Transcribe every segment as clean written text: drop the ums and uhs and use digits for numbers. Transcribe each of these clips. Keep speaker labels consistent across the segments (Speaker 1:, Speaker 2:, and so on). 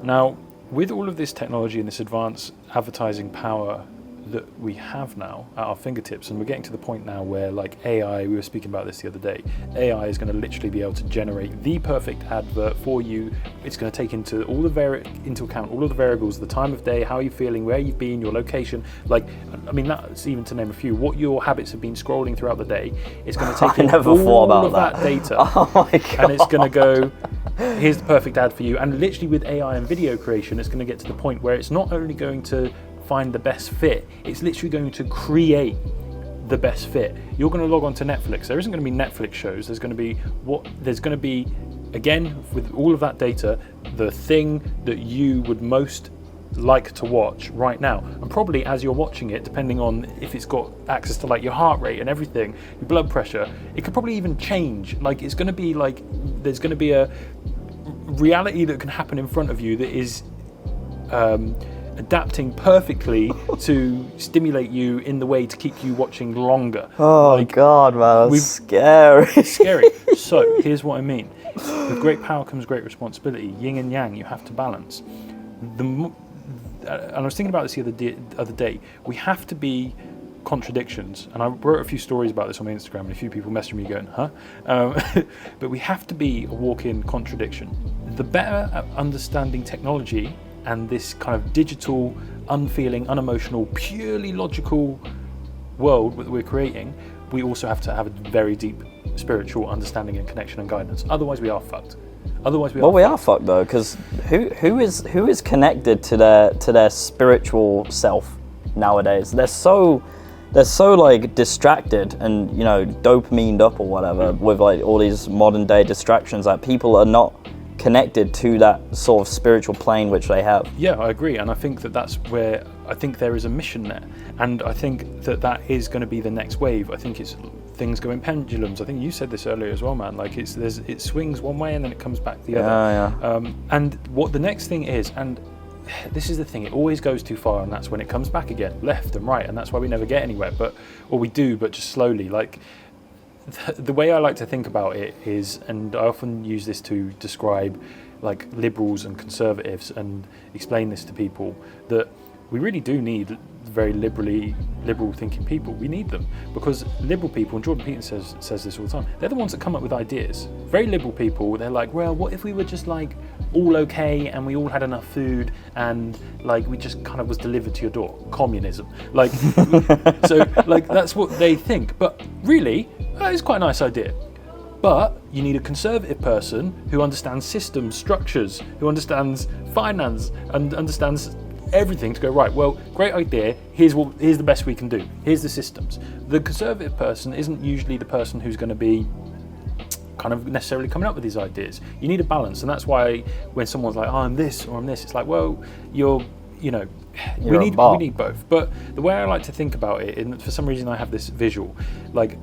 Speaker 1: Now, with all of this technology and this advanced advertising power that we have now at our fingertips, and we're getting to the point now where, like, AI, we were speaking about this the other day, AI is going to literally be able to generate the perfect advert for you. It's going to take into account all of the variables, the time of day, how you're feeling, where you've been, your location. Like, I mean, that's even to name a few. What your habits have been scrolling throughout the day. It's going to take in all of that data,
Speaker 2: oh my God.
Speaker 1: and it's going to go, here's the perfect ad for you. And literally with AI and video creation, it's going to get to the point where it's not only going to find the best fit, it's literally going to create the best fit. You're going to log on to Netflix. There isn't going to be Netflix shows. There's going to be again, with all of that data, the thing that you would most like to watch right now. And probably as you're watching it, depending on if it's got access to like your heart rate and everything, your blood pressure, it could probably even change. Like, it's going to be like, there's going to be a reality that can happen in front of you that is adapting perfectly to stimulate you in the way to keep you watching longer.
Speaker 2: Oh, like, God, man, that's scary.
Speaker 1: Scary. So here's what I mean. With great power comes great responsibility. Yin and yang, you have to balance. And I was thinking about this the other day. We have to be contradictions, and I wrote a few stories about this on my Instagram, and a few people messaged me going, huh? But we have to be a walk-in contradiction. The better at understanding technology and this kind of digital, unfeeling, unemotional, purely logical world that we're creating, we also have to have a very deep spiritual understanding and connection and guidance. Otherwise, we are fucked.
Speaker 2: We are fucked though, because who is connected to their spiritual self nowadays? They're so like distracted and, you know, dopamined up or whatever with like all these modern day distractions that people are not connected to that sort of spiritual plane which they have.
Speaker 1: Yeah, I agree, and I think that's where I think there is a mission there, and I think that is going to be the next wave. I think it's things go in pendulums. I think you said this earlier as well, man. Like it swings one way and then it comes back the other.
Speaker 2: Yeah.
Speaker 1: And what the next thing is, and this is the thing, it always goes too far, and that's when it comes back again, left and right, and that's why we never get anywhere. Or we do, but just slowly. Like, the way I like to think about it is, and I often use this to describe like liberals and conservatives and explain this to people, that we really do need very liberal thinking people. We need them, because liberal people, and Jordan Peterson says this all the time, they're the ones that come up with ideas. Very liberal people, they're like, well, what if we were just like all okay and we all had enough food and like we just kind of was delivered to your door? Communism. Like, so like that's what they think. But really, it's quite a nice idea. But you need a conservative person who understands systems, structures, who understands finance and understands everything to go, right, well, great idea, here's the best we can do, here's the systems. The conservative person isn't usually the person who's going to be kind of necessarily coming up with these ideas. You need a balance, and that's why when someone's like, oh, I'm this or I'm this, it's like, well, we need both. But the way I like to think about it, and for some reason I have this visual, like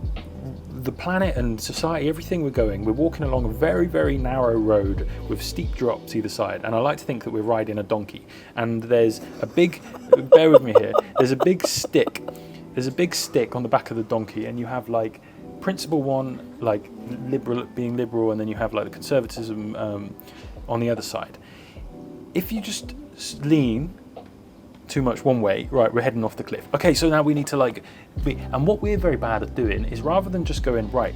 Speaker 1: the planet and society, everything we're walking along a very, very narrow road with steep drops either side, and I like to think that we're riding a donkey, and there's a big bear with me here, there's a big stick on the back of the donkey, and you have like principle one, like being liberal, and then you have like the conservatism on the other side. If you just lean too much one way, right, we're heading off the cliff. Okay, so now we need to and what we're very bad at doing is, rather than just going, right,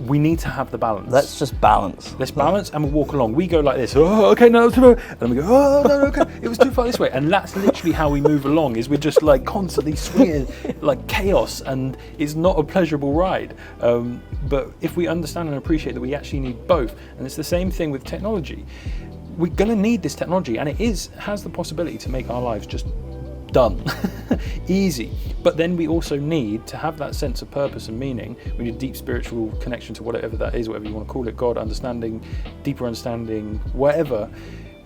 Speaker 1: we need to have the balance.
Speaker 2: Let's just balance.
Speaker 1: Let's balance, and we'll walk along. We go like this, oh, okay, no, too far. And then we go, oh, no, okay, it was too far this way. And that's literally how we move along, is we're just like constantly swinging like chaos, and it's not a pleasurable ride. But if we understand and appreciate that we actually need both, and it's the same thing with technology. We're going to need this technology, and it has the possibility to make our lives just done, easy. But then we also need to have that sense of purpose and meaning. We need a deep spiritual connection to whatever that is, whatever you want to call it, God, understanding, deeper understanding, whatever.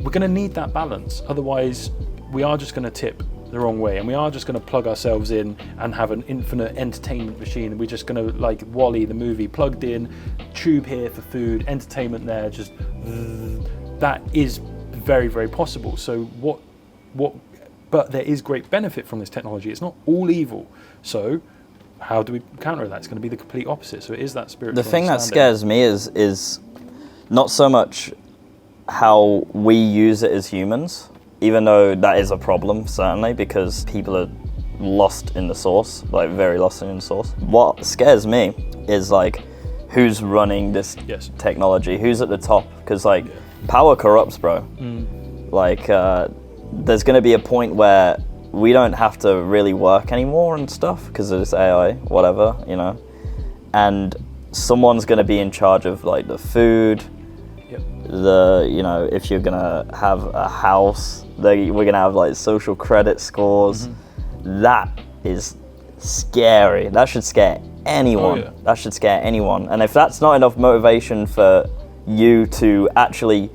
Speaker 1: We're going to need that balance. Otherwise, we are just going to tip the wrong way, and we are just going to plug ourselves in and have an infinite entertainment machine, and we're just going to, like WALL-E the movie, plugged in, tube here for food, entertainment there, just that is very, very possible. So but there is great benefit from this technology. It's not all evil. So how do we counter that? It's going to be the complete opposite. So it is that spiritual.
Speaker 2: The thing that scares me is not so much how we use it as humans, even though that is a problem, certainly, because people are lost in the source, like very lost in the source. What scares me is like who's running this technology, who's at the top, because like power corrupts, bro. Like there's going to be a point where we don't have to really work anymore and stuff because of this AI, whatever, you know, and someone's going to be in charge of like the food, the, you know, if you're going to have a house, we're going to have like social credit scores. That is scary. That should scare anyone. That should scare anyone. And if that's not enough motivation for you to actually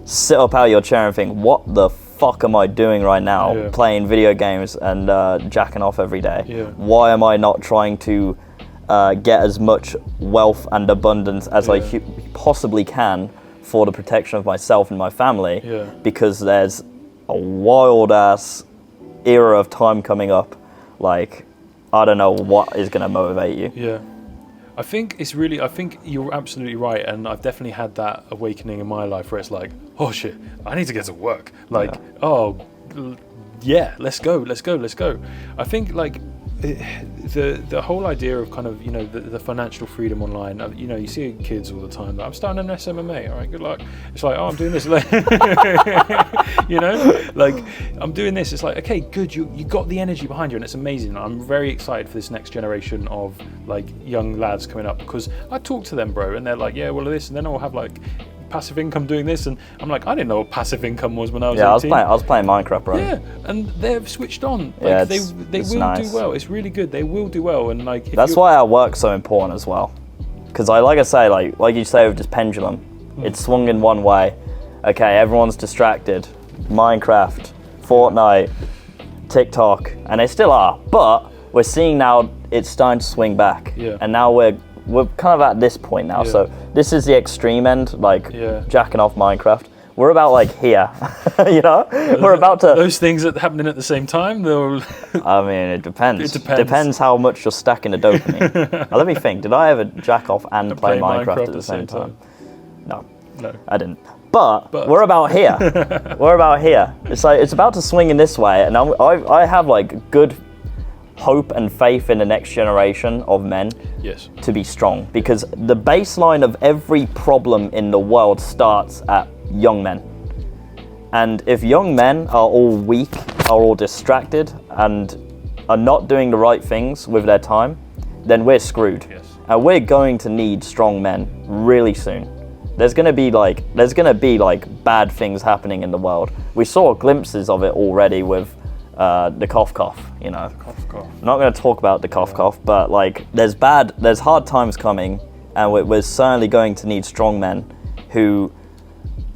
Speaker 2: sit up out of your chair and think, what the fuck am I doing right now? Playing video games and jacking off every day. Why am I not trying to get as much wealth and abundance as I possibly can for the protection of myself and my family? Because there's a wild ass era of time coming up. Like, I don't know what is going to motivate you.
Speaker 1: I think you're absolutely right, and I've definitely had that awakening in my life where it's like, oh shit, I need to get to work. Like, let's go. I think like the whole idea of kind of, you know, the financial freedom online, you know, you see kids all the time, like, I'm starting an SMMA, all right, good luck. It's like, oh, I'm doing this. You know, like, I'm doing this. It's like, okay, good, you got the energy behind you, and it's amazing. I'm very excited for this next generation of like young lads coming up, because I talk to them, bro, and they're like, yeah, well, this, and then I'll have like passive income doing this, and I'm like, I didn't know what passive income was when I was 18.
Speaker 2: I was playing Minecraft, bro.
Speaker 1: Yeah, and they've switched on. Like, they will
Speaker 2: nice.
Speaker 1: do well. It's really good. They will do well, and like
Speaker 2: that's why our work's so important as well. Because like I say, like you say with this pendulum, it's swung in one way. Okay, everyone's distracted. Minecraft, Fortnite, TikTok, and they still are. But we're seeing now it's starting to swing back, and now we're kind of at this point now. So this is the extreme end, like jacking off Minecraft. We're about like here, you know. We're about to.
Speaker 1: Those things that happening at the same time.
Speaker 2: I mean, it depends. Depends how much you're stacking the dopamine. Now, let me think. Did I ever jack off and play Minecraft at the same time? No, I didn't. But we're about here. We're about here. It's like it's about to swing in this way, and I have like good hope and faith in the next generation of men to be strong, because the baseline of every problem in the world starts at young men. And if young men are all weak, are all distracted, and are not doing the right things with their time, then we're screwed. And we're going to need strong men really soon. There's gonna be like bad things happening in the world. We saw glimpses of it already with the cough, you know. I'm not going to talk about the cough, but like there's hard times coming, and we're certainly going to need strong men who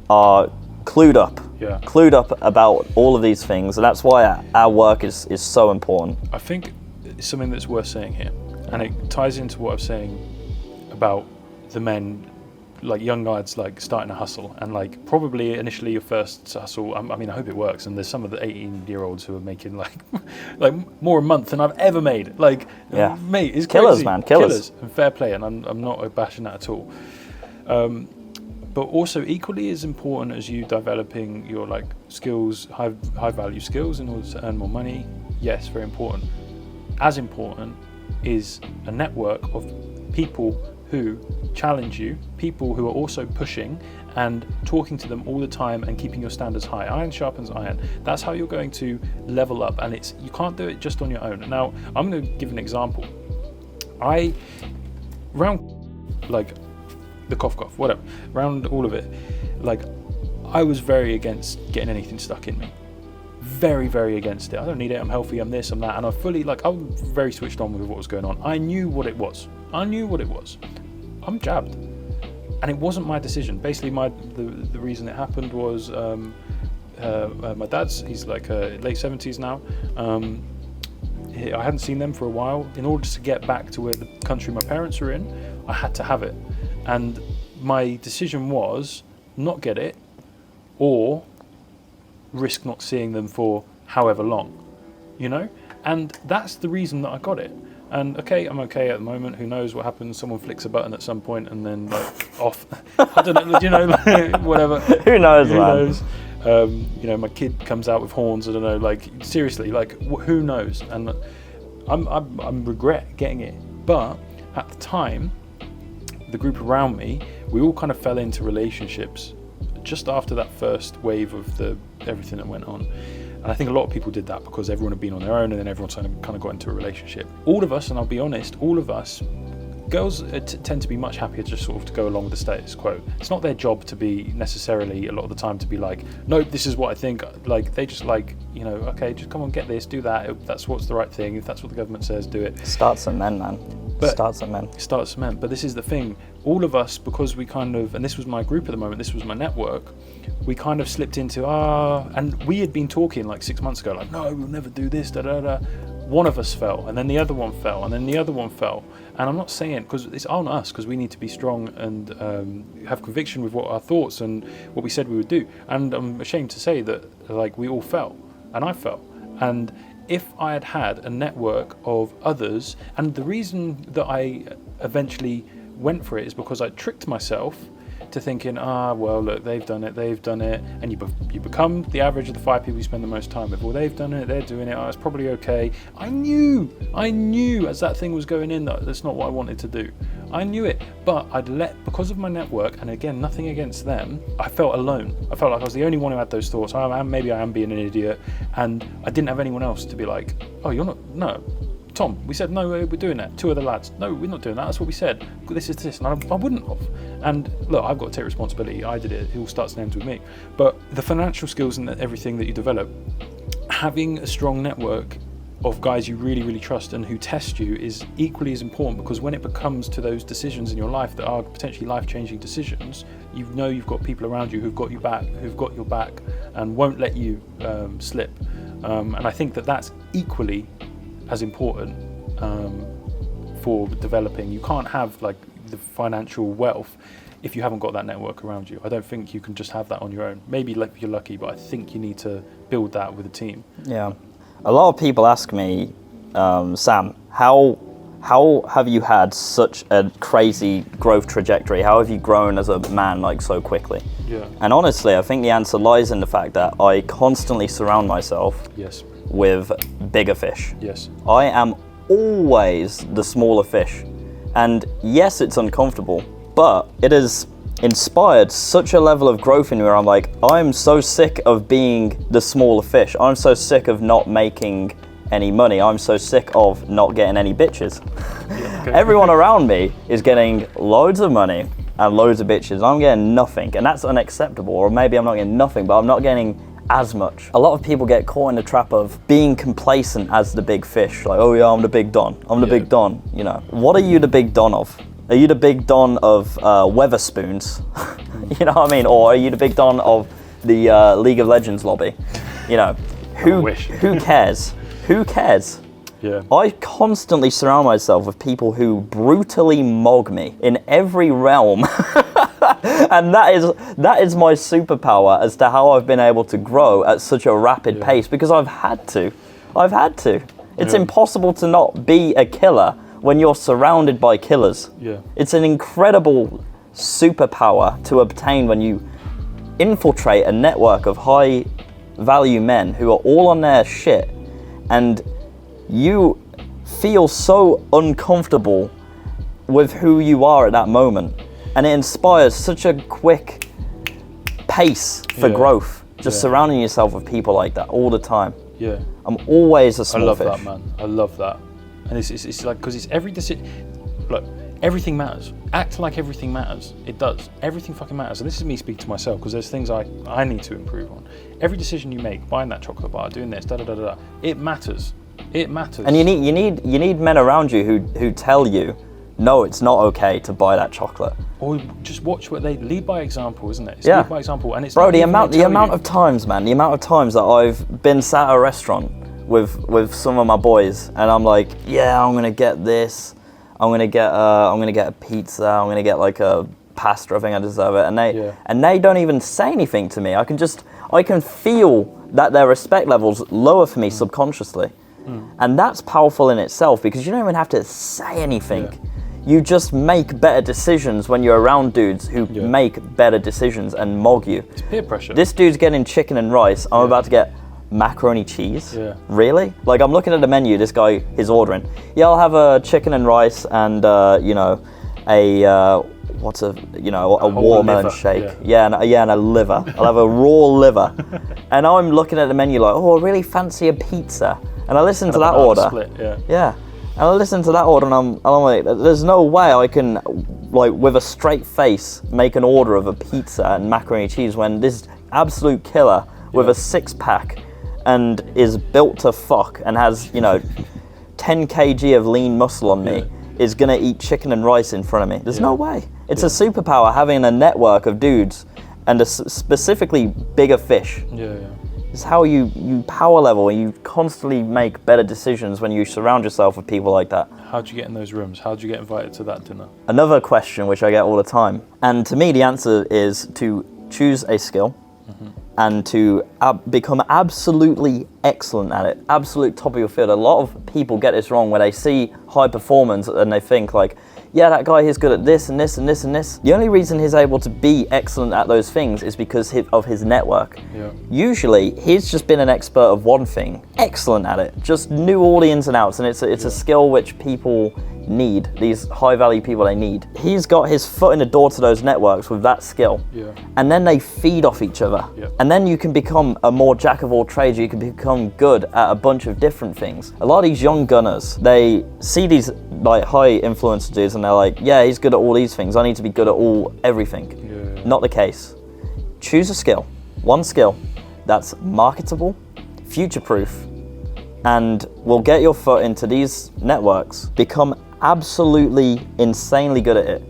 Speaker 2: are clued up about all of these things, and that's why our work is so important.
Speaker 1: I think it's something that's worth saying here, and it ties into what I'm saying about the men, like young lads, like starting to hustle, and like probably initially your first hustle. I mean, I hope it works. And there's some of the 18-year-olds who are making like more a month than I've ever made. Like, mate, it's
Speaker 2: killers,
Speaker 1: crazy.
Speaker 2: Man, killers.
Speaker 1: And fair play, and I'm not bashing that at all. But also equally as important as you developing your like skills, high value skills in order to earn more money. Yes, very important. As important is a network of people who challenge you, people who are also pushing and talking to them all the time and keeping your standards high. Iron sharpens iron. That's how you're going to level up, and you can't do it just on your own. Now, I'm going to give an example. Around like the cough, whatever, around all of it, like I was very against getting anything stuck in me. Very, very against it. I don't need it. I'm healthy. I'm this. I'm that. And I was very switched on with what was going on. I knew what it was. I'm jabbed, and it wasn't my decision. Basically, the reason it happened was my dad's. He's like late 70s now. I hadn't seen them for a while. In order to get back to where the country my parents were in, I had to have it, and my decision was not get it, or risk not seeing them for however long, you know. And that's the reason that I got it. And okay, I'm okay at the moment. Who knows what happens? Someone flicks a button at some point and then like off. I don't know. You know, like, whatever.
Speaker 2: Who knows,
Speaker 1: Who
Speaker 2: man?
Speaker 1: knows? You know, my kid comes out with horns. I don't know. Like seriously, like who knows? And I'm regret getting it. But at the time, the group around me, we all kind of fell into relationships just after that first wave of the everything that went on. And I think a lot of people did that because everyone had been on their own, and then everyone kind of got into a relationship. All of us, and I'll be honest, all of us, girls tend to be much happier just sort of to go along with the status quo. It's not their job to be necessarily a lot of the time to be like, nope, this is what I think. Like they just like, you know, okay, just come on, get this, do that. If that's what's the right thing. If that's what the government says, do it.
Speaker 2: Start some men, man. Start some men.
Speaker 1: Start some men. But this is the thing. All of us, because we kind of, and this was my group at the moment, this was my network, we kind of slipped into, and we had been talking like 6 months ago, like, no, we'll never do this, da da da. One of us fell, and then the other one fell, and then the other one fell. And I'm not saying, because it's on us, because we need to be strong and have conviction with what our thoughts and what we said we would do. And I'm ashamed to say that, like, we all fell, and I fell. And if I had had a network of others, and the reason that I eventually went for it is because I tricked myself to thinking, well, look, they've done it, and you become the average of the 5 people you spend the most time with. Well, they've done it, they're doing it, it's probably okay. I knew as that thing was going in that that's not what I wanted to do. I knew it, but because of my network, and again, nothing against them, I felt alone. I felt like I was the only one who had those thoughts. Maybe I am being an idiot, and I didn't have anyone else to be like, oh, you're not, no. Tom, we said, no, we're doing that. 2 other lads, no, we're not doing that. That's what we said. This is this. And I wouldn't have. And look, I've got to take responsibility. I did it. It all starts and ends with me. But the financial skills and everything that you develop, having a strong network of guys you really, really trust and who test you is equally as important, because when it becomes to those decisions in your life that are potentially life-changing decisions, you know you've got people around you who've got your back and won't let you slip. And I think that that's equally as important for developing. You can't have like the financial wealth if you haven't got that network around you. I don't think you can just have that on your own. Maybe like if you're lucky, but I think you need to build that with a team.
Speaker 2: Yeah, a lot of people ask me, Sam, how have you had such a crazy growth trajectory? How have you grown as a man like so quickly?
Speaker 1: Yeah.
Speaker 2: And honestly, I think the answer lies in the fact that I constantly surround myself
Speaker 1: Yes.
Speaker 2: with bigger fish.
Speaker 1: Yes.
Speaker 2: I am always the smaller fish. And yes, it's uncomfortable, but it has inspired such a level of growth in me where I'm like, I'm so sick of being the smaller fish. I'm so sick of not making any money. I'm so sick of not getting any bitches.
Speaker 1: Yeah, okay.
Speaker 2: Everyone around me is getting loads of money and loads of bitches. I'm getting nothing, and that's unacceptable. Or maybe I'm not getting nothing, but I'm not getting as much. A lot of people get caught in the trap of being complacent as the big fish. Like, oh yeah, I'm the big Don. I'm the big Don, you know. What are you the big Don of? Are you the big Don of Weatherspoons? You know what I mean? Or are you the big Don of the League of Legends lobby? You know, who cares? Who cares?
Speaker 1: Yeah.
Speaker 2: I constantly surround myself with people who brutally mog me in every realm. And that is my superpower as to how I've been able to grow at such a rapid pace, because I've had to. It's impossible to not be a killer when you're surrounded by killers.
Speaker 1: Yeah.
Speaker 2: It's an incredible superpower to obtain when you infiltrate a network of high value men who are all on their shit, and you feel so uncomfortable with who you are at that moment. And it inspires such a quick pace for growth, just surrounding yourself with people like that all the time.
Speaker 1: Yeah.
Speaker 2: I'm always a small fish.
Speaker 1: I love that, man. I love that. And it's like, because it's every decision. Look, everything matters. Act like everything matters. It does. Everything fucking matters. And this is me speaking to myself, because there's things I need to improve on. Every decision you make, buying that chocolate bar, doing this, it matters. It matters.
Speaker 2: And you need men around you who tell you, no, it's not okay to buy that chocolate.
Speaker 1: Or just watch what they lead by example, isn't it? It's
Speaker 2: yeah.
Speaker 1: Lead by example, and it's
Speaker 2: bro. The amount of times that I've been sat at a restaurant with some of my boys, and I'm like, yeah, I'm gonna get this. I'm gonna get a pizza. I'm gonna get like a pasta. I think I deserve it. And they don't even say anything to me. I can feel that their respect levels lower for me subconsciously. And that's powerful in itself because you don't even have to say anything.
Speaker 1: Yeah.
Speaker 2: You just make better decisions when you're around dudes who make better decisions and mog you.
Speaker 1: It's peer pressure.
Speaker 2: This dude's getting chicken and rice. I'm about to get macaroni cheese.
Speaker 1: Yeah.
Speaker 2: Really? Like, I'm looking at the menu. This guy is ordering. Yeah, I'll have a chicken and rice and you know, a watermelon
Speaker 1: liver.
Speaker 2: shake. And a liver. I'll have a raw liver. And I'm looking at the menu like, oh, I really fancy a pizza. And I listen to that order.
Speaker 1: Split,
Speaker 2: Yeah. And I listen to that order and I'm like, there's no way I can, like, with a straight face, make an order of a pizza and macaroni and cheese when this absolute killer with a 6-pack and is built to fuck and has, you know, 10 kg of lean muscle on me is gonna eat chicken and rice in front of me. There's no way. It's a superpower having a network of dudes and a specifically bigger fish. It's how you power level and you constantly make better decisions when you surround yourself with people like that.
Speaker 1: How'd you get in those rooms? How'd you get invited to that dinner?
Speaker 2: Another question which I get all the time, and to me the answer is to choose a skill and to become absolutely excellent at it, absolute top of your field. A lot of people get this wrong where they see high performance and they think like, yeah, that guy is good at this and this and this and this. The only reason he's able to be excellent at those things is because of his network. Usually, he's just been an expert of one thing, excellent at it, just knew all the ins and outs, and it's a skill which people need, these high-value people they need. He's got his foot in the door to those networks with that skill, and then they feed off each other. And then you can become a more jack of all trades, you can become good at a bunch of different things. A lot of these young gunners, they see these like high influencer dudes and they're like, yeah, he's good at all these things, I need to be good at everything. Not the case. Choose a skill, one skill that's marketable, future-proof, and will get your foot into these networks, become absolutely insanely good at it,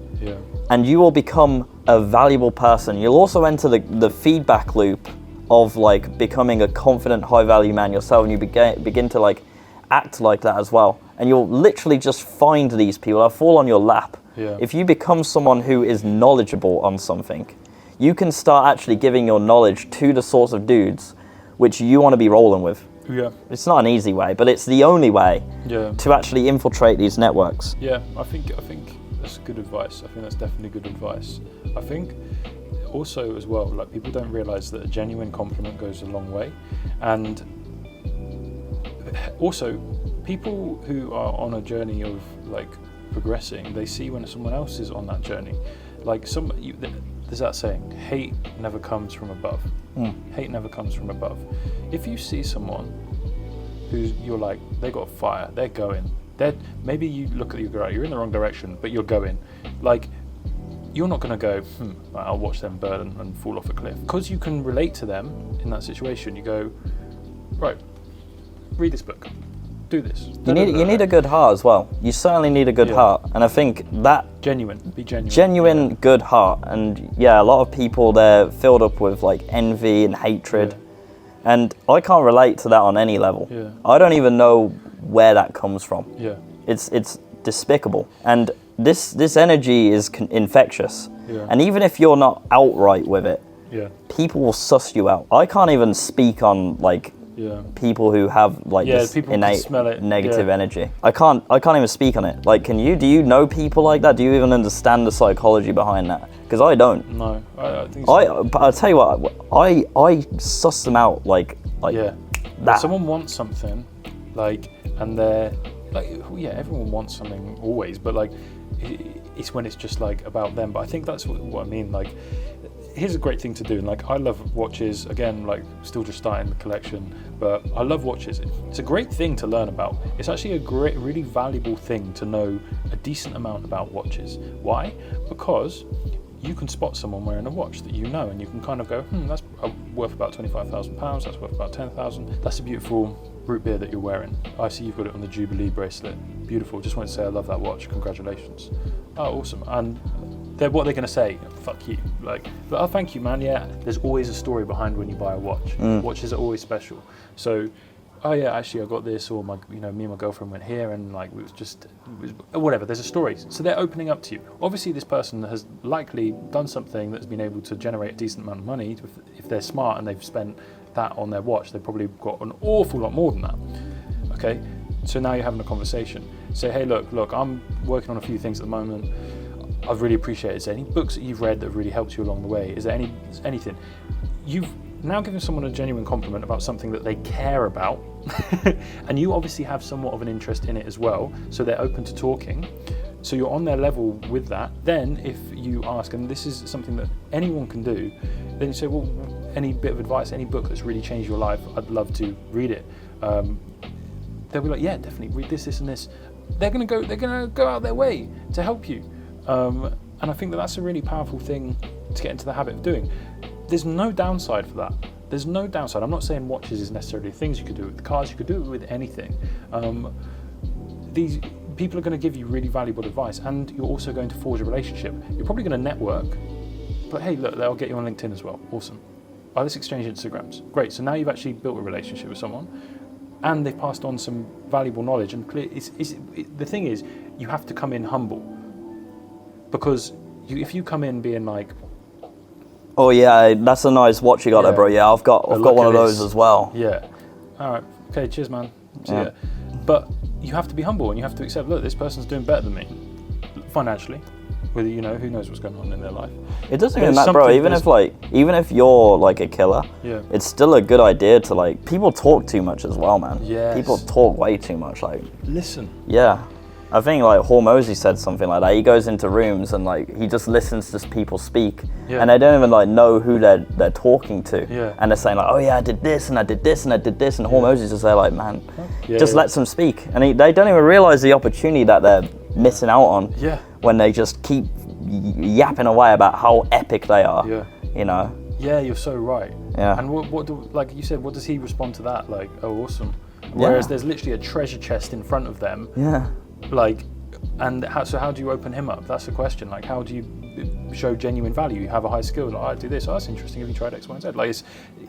Speaker 2: and you will become a valuable person. You'll also enter the feedback loop of like becoming a confident, high-value man yourself, and you begin to like act like that as well. And you'll literally just find these people, they'll fall on your lap. If you become someone who is knowledgeable on something, you can start actually giving your knowledge to the sorts of dudes which you want to be rolling with. It's not an easy way, but it's the only way to actually infiltrate these networks.
Speaker 1: I think that's good advice. I think that's definitely good advice. I think also as well, like, people don't realize that a genuine compliment goes a long way, and also people who are on a journey of like progressing, they see when someone else is on that journey. Like there's that saying, hate never comes from above. Hate never comes from above. If you see someone you're like, they got fire, they're going, maybe you look at you're in the wrong direction, but you're going, like, you're not going to go, I'll watch them burn and fall off a cliff. Because you can relate to them in that situation, you go, right, read this book, do this.
Speaker 2: You need a good heart as well. You certainly need a good heart, and I think that
Speaker 1: be genuine,
Speaker 2: good heart. And a lot of people, they're filled up with like envy and hatred, and I can't relate to that on any level. I don't even know where that comes from. It's despicable, and this energy is infectious. And even if you're not outright with it, people will suss you out. I can't even speak on like people who have like this innate negative energy. I can't even speak on it. Like, can you? Do you know people like that? Do you even understand the psychology behind that? Because I don't.
Speaker 1: No, I think so.
Speaker 2: But I'll tell you what, I suss them out like that.
Speaker 1: When someone wants something, like, and they're like, everyone wants something always, but like, it's when it's just like about them. But I think that's what I mean. Like, here's a great thing to do, and like, I love watches, again, like, still just starting the collection, but I love watches. It's a great thing to learn about. It's actually a really valuable thing to know a decent amount about watches. Why? Because you can spot someone wearing a watch that you know, and you can kind of go, that's worth about £25,000, that's worth about 10,000. That's a beautiful root beer that you're wearing. I see you've got it on the Jubilee bracelet. Beautiful. Just wanted to say I love that watch. Congratulations. Oh, awesome. And what they're going to say, fuck you. Like, but, oh, thank you, man. Yeah, there's always a story behind when you buy a watch. Watches are always special. So, oh yeah, actually I got this, or me and my girlfriend went here, and like, it was whatever. There's a story. So they're opening up to you. Obviously, this person has likely done something that's been able to generate a decent amount of money. If they're smart and they've spent that on their watch, they've probably got an awful lot more than that. Okay, so now you're having a conversation. Say, hey, look, I'm working on a few things at the moment. I'd really appreciate it. Is there any books that you've read that have really helped you along the way? Is there anything? You've now given someone a genuine compliment about something that they care about, and you obviously have somewhat of an interest in it as well, so they're open to talking. So you're on their level with that. Then if you ask, and this is something that anyone can do, then you say, well, any bit of advice, any book that's really changed your life, I'd love to read it. They'll be like, yeah, definitely read this, this, and this. They're gonna go out their way to help you. And I think that's a really powerful thing to get into the habit of doing. There's no downside for that. There's no downside. I'm not saying watches is necessarily things you could do with the cars. You could do it with anything. These people are going to give you really valuable advice, and you're also going to forge a relationship. You're probably going to network, but hey, look, they'll get you on LinkedIn as well. Awesome. Oh, let's exchange Instagrams. Great. So now you've actually built a relationship with someone, and they've passed on some valuable knowledge. And the thing is, you have to come in humble, because if you come in being like,
Speaker 2: oh yeah, that's a nice watch you got there, bro. Yeah, I've got one of those as well.
Speaker 1: Yeah. All right. Okay. Cheers, man. See ya. But you have to be humble, and you have to accept, look, this person's doing better than me financially. Whether who knows what's going on in their life. It
Speaker 2: doesn't even matter, bro. Even if you're like a killer, it's still a good idea to like. People talk too much as well, man.
Speaker 1: Yes.
Speaker 2: People talk way too much. Like,
Speaker 1: listen.
Speaker 2: Yeah. I think like Hormozy said something like that. He goes into rooms and like he just listens to people speak, and they don't even like know who they're talking to.
Speaker 1: Yeah.
Speaker 2: And they're saying like, oh yeah, I did this and I did this and I did this, and Hormozy's just there like, man, just let them speak, and they don't even realize the opportunity that they're missing out on.
Speaker 1: Yeah.
Speaker 2: When they just keep yapping away about how epic they are.
Speaker 1: Yeah.
Speaker 2: You know.
Speaker 1: Yeah, you're so right.
Speaker 2: Yeah.
Speaker 1: And like you said, what does he respond to that? Like, oh, awesome. Whereas there's literally a treasure chest in front of them.
Speaker 2: Yeah.
Speaker 1: Like, and how do you open him up? That's the question. Like, how do you show genuine value? You have a high skill, like, I do this. Oh, that's interesting. Have you tried X, Y, and Z? Like,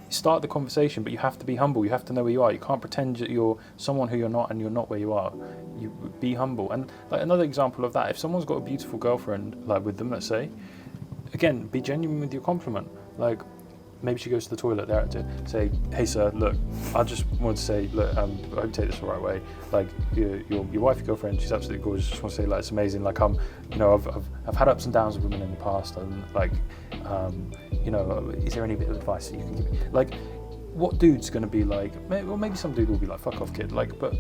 Speaker 1: start the conversation, but you have to be humble. You have to know where you are. You can't pretend that you're someone who you're not, and you're not where you are. You be humble. And like another example of that, if someone's got a beautiful girlfriend, like with them, let's say, again, be genuine with your compliment. Like, maybe she goes to the toilet, they're to say, hey sir, look, I just wanted to say, look, I hope you take this the right way. Like, your wife, your girlfriend, she's absolutely gorgeous. Just want to say, like, it's amazing. Like, I've had ups and downs with women in the past, and like, is there any bit of advice that you can give me? Like, what dude's going to be like? Maybe some dude will be like, fuck off, kid. Like, but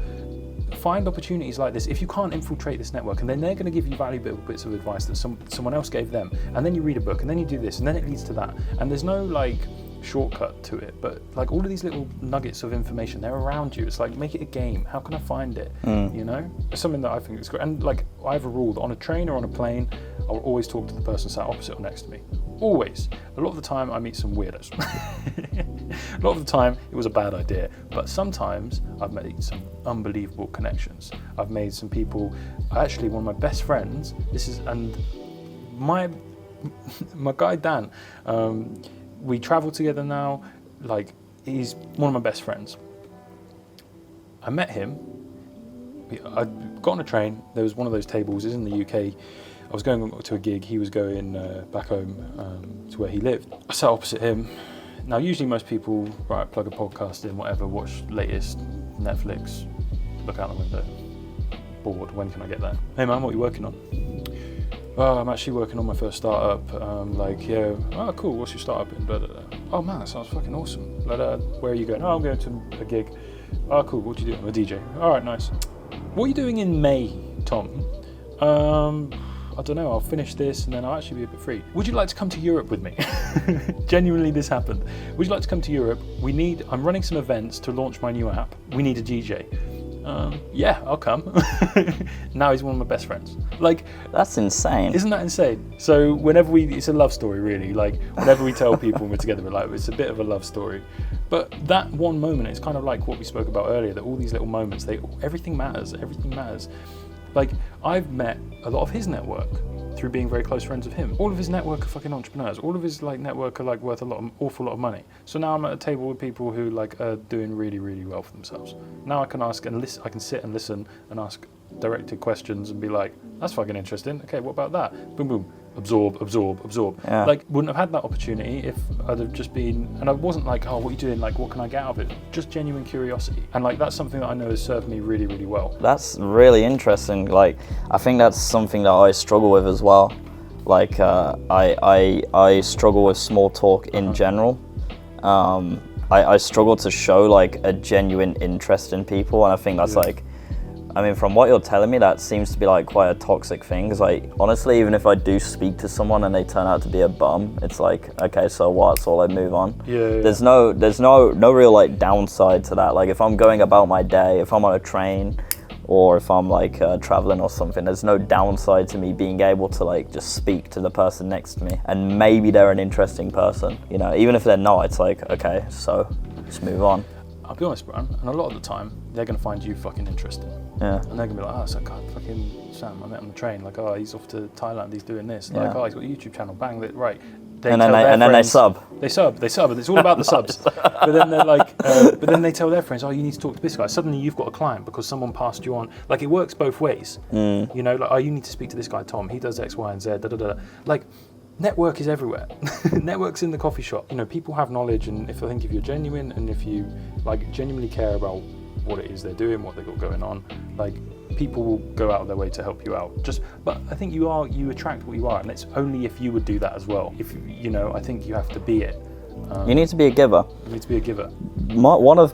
Speaker 1: find opportunities like this. If you can't infiltrate this network, and then they're going to give you valuable bits of advice that someone else gave them, and then you read a book, and then you do this, and then it leads to that, and there's no like shortcut to it, but like all of these little nuggets of information, they're around you. It's like, make it a game. How can I find it? It's something that I think is great. And like, I have a rule that on a train or on a plane, I'll always talk to the person sat opposite or next to me. Always. A lot of the time I meet some weirdos. A lot of the time it was a bad idea, but sometimes I've made some unbelievable connections. I've made some people, actually one of my best friends, my guy Dan, we travel together now, like, he's one of my best friends. I met him, I got on a train, there was one of those tables, it's in the UK, I was going to a gig, he was going back home to where he lived. I sat opposite him. Now usually most people, right, plug a podcast in, whatever, watch latest Netflix, look out the window, bored, when can I get that? Hey man, what are you working on? Oh, I'm actually working on my first startup. Oh cool, what's your startup in? Blah, blah, blah. Oh man, that sounds fucking awesome. Where are you going? Oh, I'm going to a gig. Oh cool, what do you do? I'm a DJ. Alright, nice. What are you doing in May, Tom? I don't know, I'll finish this and then I'll actually be a bit free. Would you like to come to Europe with me? Genuinely, this happened. Would you like to come to Europe? I'm running some events to launch my new app. We need a DJ. Yeah, I'll come. Now he's one of my best friends. Like,
Speaker 2: that's insane.
Speaker 1: Isn't that insane? So it's a love story really. Like, whenever we tell people when we're together, we're like, it's a bit of a love story. But that one moment, it's kind of like what we spoke about earlier, that all these little moments, everything matters. Like, I've met a lot of his network through being very close friends with him. All of his network are fucking entrepreneurs. All of his like network are like worth awful lot of money. So now I'm at a table with people who like are doing really, really well for themselves. Now I can ask and listen. I can sit and listen and ask directed questions and be like, that's fucking interesting. Okay, what about that? Boom, boom. absorb.
Speaker 2: Yeah.
Speaker 1: Like, wouldn't have had that opportunity if I'd have just been, and I wasn't like, oh, what are you doing? Like, what can I get out of it? Just genuine curiosity. And like, that's something that I know has served me really, really well.
Speaker 2: That's really interesting. Like, I think that's something that I struggle with as well. Like, I struggle with small talk in general. I struggle to show like a genuine interest in people, and I think that's like, I mean, from what you're telling me, that seems to be like quite a toxic thing. Because like, honestly, even if I do speak to someone and they turn out to be a bum, it's like, okay, so what? So I move on.
Speaker 1: Yeah.
Speaker 2: There's no real like downside to that. Like, if I'm going about my day, if I'm on a train, or if I'm like traveling or something, there's no downside to me being able to like just speak to the person next to me, and maybe they're an interesting person. You know, even if they're not, it's like, okay, so just move on.
Speaker 1: I'll be honest, Brian, and a lot of the time, they're going to find you fucking interesting.
Speaker 2: Yeah.
Speaker 1: And they're going to be like, oh, so God, fucking Sam, I met him on the train. Like, oh, he's off to Thailand, he's doing this. Like, oh, he's got a YouTube channel, bang, right.
Speaker 2: And then they sub.
Speaker 1: They sub, and it's all about the subs. But then they're like, but then they tell their friends, oh, you need to talk to this guy. Suddenly you've got a client because someone passed you on. Like, it works both ways. You know, like, oh, you need to speak to this guy, Tom. He does X, Y, and Z, Like, network is everywhere. Network's in the coffee shop. You know, people have knowledge, and if you're genuine, and if you like genuinely care about what it is they're doing, what they've got going on, like, people will go out of their way to help you out. But I think you attract what you are, and it's only if you would do that as well. If you know, I think you have to be it.
Speaker 2: You need to be a giver.
Speaker 1: You need to be a giver.
Speaker 2: One of